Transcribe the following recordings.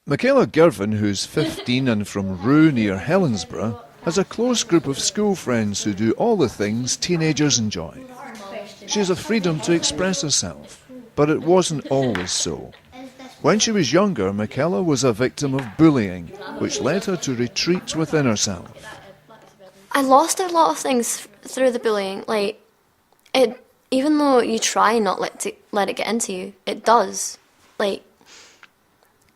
Michaela Girvan, who's 15 and from Rue near Helensburgh, has a close group of school friends who do all the things teenagers enjoy. She has a freedom to express herself, but it wasn't always so. When she was younger, Michaela was a victim of bullying, which led her to retreat within herself. I lost a lot of things through the bullying. Even though you try not let it get into you, it does.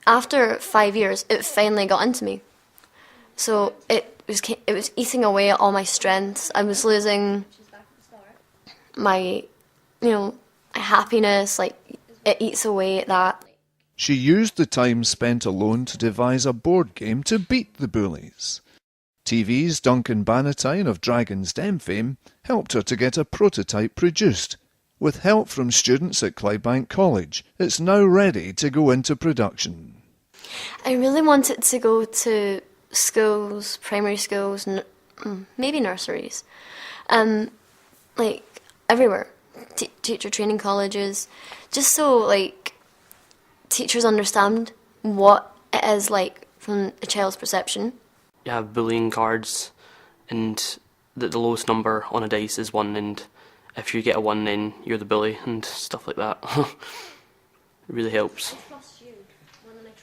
After 5 years, it finally got into me. So it was eating away at all my strengths. I was losing my happiness. It eats away at that. She used the time spent alone to devise a board game to beat the bullies. TV's Duncan Bannatyne of Dragon's Den fame helped her to get a prototype produced. With help from students at Clydebank College, it's now ready to go into production. I really want it to go to schools, primary schools, maybe nurseries, everywhere, teacher training colleges, just so teachers understand what it is like from a child's perception. You have bullying cards, and the lowest number on a dice is 1, and if you get a 1 then you're the bully and stuff like that. It really helps.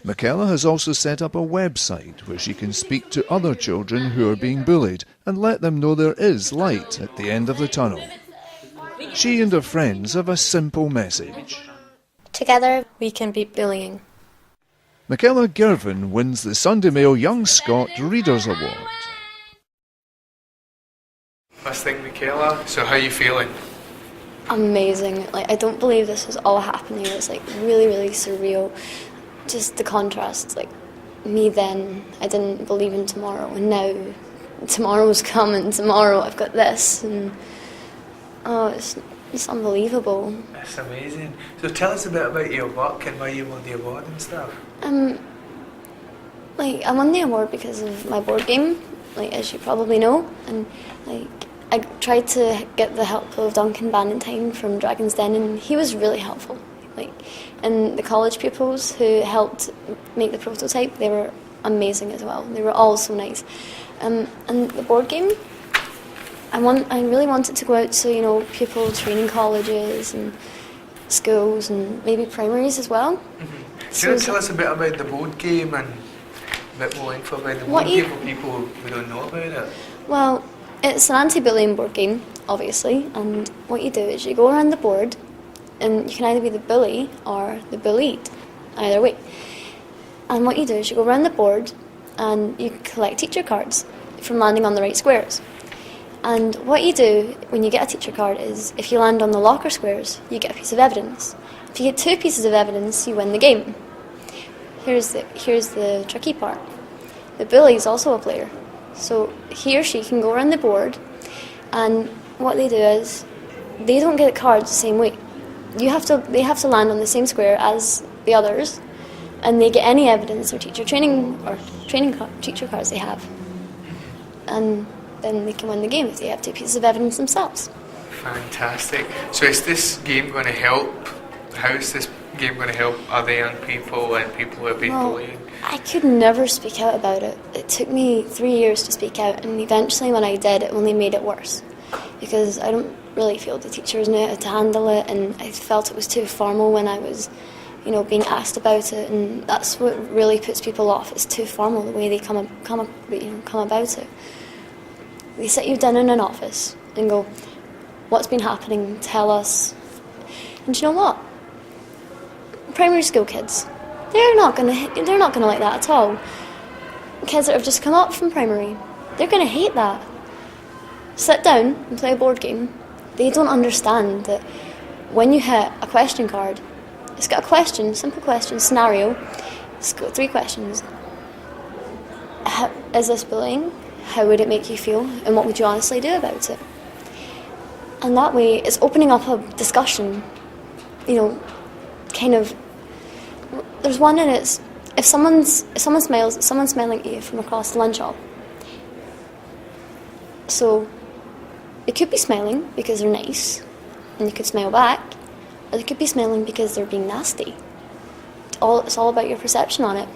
Michaela has also set up a website where she can speak to other children who are being bullied and let them know there is light at the end of the tunnel. She and her friends have a simple message. Together we can beat bullying. Michaela Girvan wins the Sunday Mail Young Scot Readers Award. First thing, Michaela, so how are you feeling? Amazing. I don't believe this was all happening. It's really, really surreal. Just the contrast, me then, I didn't believe in tomorrow, and now tomorrow's come, and tomorrow I've got this, and it's unbelievable. That's amazing. So tell us a bit about your work and why you won the award and stuff. I won the award because of my board game, as you probably know, and I tried to get the help of Duncan Bannatyne from Dragon's Den, and he was really helpful. And the college pupils who helped make the prototype, they were amazing as well. They were all so nice. And the board game, I really wanted to go out to people training colleges and schools and maybe primaries as well. Mm-hmm. So tell us a bit about the board game and a bit more info about the board game for people who don't know about it. Well, it's an anti-bullying board game, obviously, and what you do is you go around the board, and you can either be the bully or the bullied, either way. And what you do is you go around the board and you collect teacher cards from landing on the right squares. And what you do when you get a teacher card is, if you land on the locker squares, you get a piece of evidence. If you get 2 pieces of evidence, you win the game. Here's the tricky part. The bully is also a player. So he or she can go around the board, and what they do is, they don't get cards the same way. They have to land on the same square as the others, and they get any evidence or teacher cards they have, and then they can win the game if they have 2 pieces of evidence themselves. Fantastic. So is this game going to help? How is this game going to help other young people and people who have been bullied? I could never speak out about it. It took me 3 years to speak out, and eventually when I did, it only made it worse, because I don't really feel the teachers knew how to handle it, and I felt it was too formal when I was being asked about it, and that's what really puts people off. It's too formal, the way they come about it. They sit you down in an office and go, what's been happening, tell us. And you know what? Primary school kids, they're not gonna like that at all. Kids that have just come up from primary, they're gonna hate that. Sit down and play a board game. They don't understand that when you hit a question card, it's got a question, simple question, scenario. It's got 3 questions. Is this bullying? How would it make you feel? And what would you honestly do about it? And that way, it's opening up a discussion. There's one, and it's if someone smiles, someone's smiling at you from across the lunch hall. So they could be smiling because they're nice, and you could smile back, or they could be smiling because they're being nasty. It's all about your perception on it.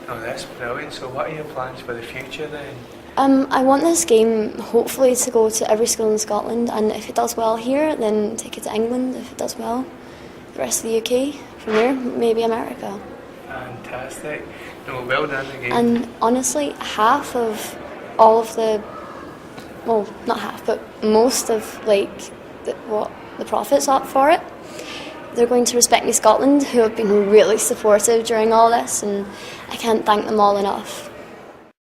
Oh, that's brilliant. So what are your plans for the future then? I want this game hopefully to go to every school in Scotland, and if it does well here, then take it to England. If it does well, the rest of the UK. From there, maybe America. Fantastic. No, well done again. And honestly, half of all of the, well, not half, but most of what the profits up for it, they're going to Respect Me Scotland, who have been really supportive during all this, and I can't thank them all enough.